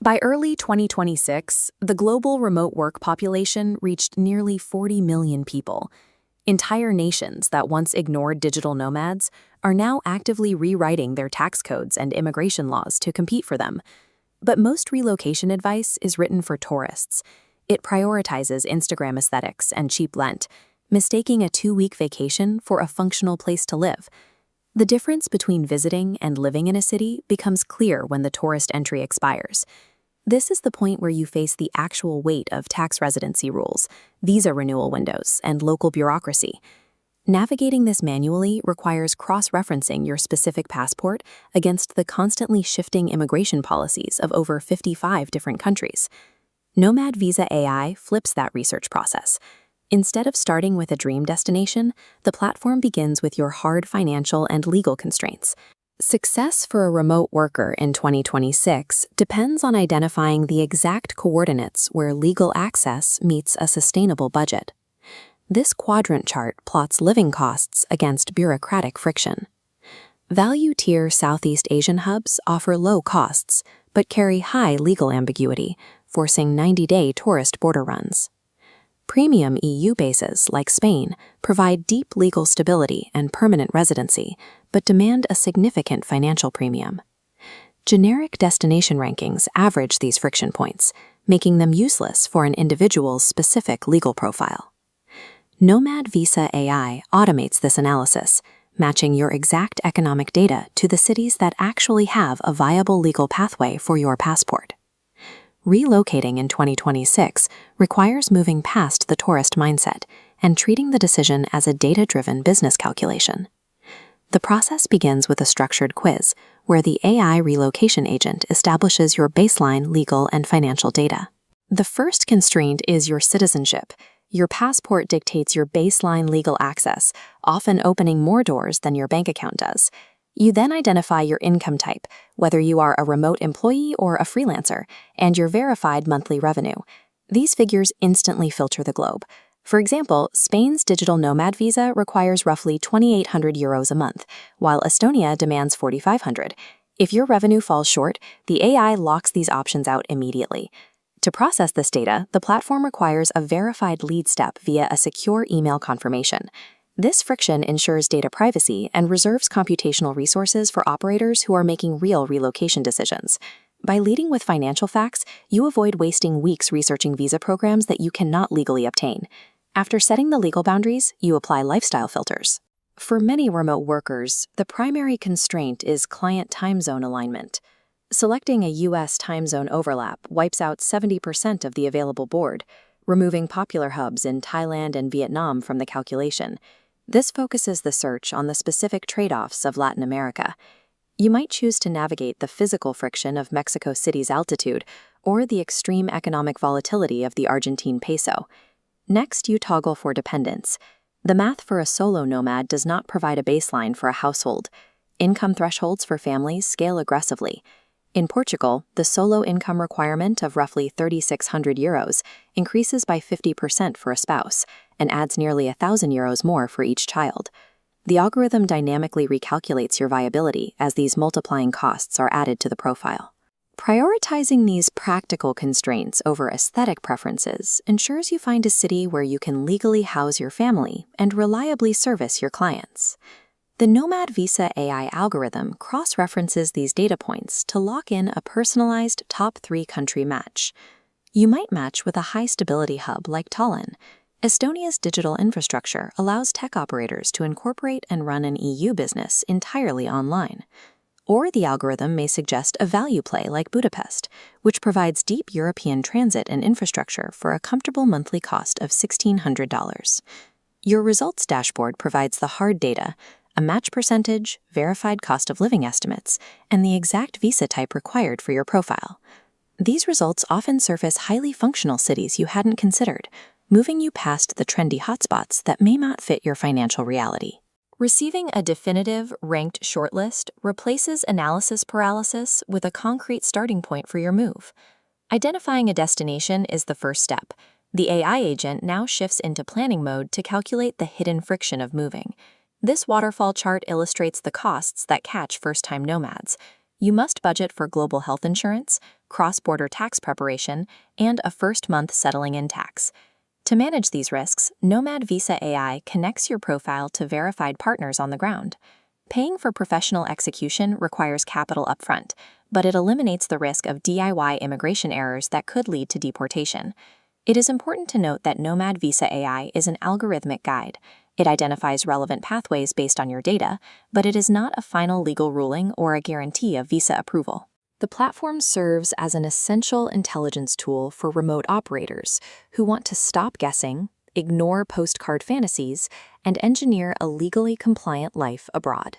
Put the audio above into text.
By early 2026, the global remote work population reached nearly 40 million people. Entire nations that once ignored digital nomads are now actively rewriting their tax codes and immigration laws to compete for them. But most relocation advice is written for tourists. It prioritizes Instagram aesthetics and cheap rent, mistaking a 2-week vacation for a functional place to live. The difference between visiting and living in a city becomes clear when the tourist entry expires. This is the point where you face the actual weight of tax residency rules, visa renewal windows, and local bureaucracy. Navigating this manually requires cross-referencing your specific passport against the constantly shifting immigration policies of over 55 different countries. NomadVisaAI flips that research process. Instead of starting with a dream destination, the platform begins with your hard financial and legal constraints. Success for a remote worker in 2026 depends on identifying the exact coordinates where legal access meets a sustainable budget. This quadrant chart plots living costs against bureaucratic friction. Value-tier Southeast Asian hubs offer low costs, but carry high legal ambiguity, forcing 90-day tourist border runs. Premium EU bases, like Spain, provide deep legal stability and permanent residency, but demand a significant financial premium. Generic destination rankings average these friction points, making them useless for an individual's specific legal profile. NomadVisaAI automates this analysis, matching your exact economic data to the cities that actually have a viable legal pathway for your passport. Relocating in 2026 requires moving past the tourist mindset and treating the decision as a data-driven business calculation. The process begins with a structured quiz, where the AI relocation agent establishes your baseline legal and financial data. The first constraint is your citizenship. Your passport dictates your baseline legal access, often opening more doors than your bank account does. You then identify your income type, whether you are a remote employee or a freelancer, and your verified monthly revenue. These figures instantly filter the globe. For example, Spain's digital nomad visa requires roughly 2,800 euros a month, while Estonia demands 4,500. If your revenue falls short, the AI locks these options out immediately. To process this data, the platform requires a verified lead step via a secure email confirmation. This friction ensures data privacy and reserves computational resources for operators who are making real relocation decisions. By leading with financial facts, you avoid wasting weeks researching visa programs that you cannot legally obtain. After setting the legal boundaries, you apply lifestyle filters. For many remote workers, the primary constraint is client time zone alignment. Selecting a U.S. time zone overlap wipes out 70% of the available board, removing popular hubs in Thailand and Vietnam from the calculation. This focuses the search on the specific trade-offs of Latin America. You might choose to navigate the physical friction of Mexico City's altitude or the extreme economic volatility of the Argentine peso. Next, you toggle for dependents. The math for a solo nomad does not provide a baseline for a household. Income thresholds for families scale aggressively. In Portugal, the solo income requirement of roughly 3,600 euros increases by 50% for a spouse and adds nearly 1,000 euros more for each child. The algorithm dynamically recalculates your viability as these multiplying costs are added to the profile. Prioritizing these practical constraints over aesthetic preferences ensures you find a city where you can legally house your family and reliably service your clients. The NomadVisaAI algorithm cross-references these data points to lock in a personalized top 3 country match. You might match with a high-stability hub like Tallinn. Estonia's digital infrastructure allows tech operators to incorporate and run an EU business entirely online. Or the algorithm may suggest a value play like Budapest, which provides deep European transit and infrastructure for a comfortable monthly cost of $1,600. Your results dashboard provides the hard data, a match percentage, verified cost of living estimates, and the exact visa type required for your profile. These results often surface highly functional cities you hadn't considered, moving you past the trendy hotspots that may not fit your financial reality. Receiving a definitive, ranked shortlist replaces analysis paralysis with a concrete starting point for your move. Identifying a destination is the first step. The AI agent now shifts into planning mode to calculate the hidden friction of moving. This waterfall chart illustrates the costs that catch first-time nomads. You must budget for global health insurance, cross-border tax preparation, and a first-month settling-in tax. To manage these risks, NomadVisaAI connects your profile to verified partners on the ground. Paying for professional execution requires capital upfront, but it eliminates the risk of DIY immigration errors that could lead to deportation. It is important to note that NomadVisaAI is an algorithmic guide. It identifies relevant pathways based on your data, but it is not a final legal ruling or a guarantee of visa approval. The platform serves as an essential intelligence tool for remote operators who want to stop guessing, ignore postcard fantasies, and engineer a legally compliant life abroad.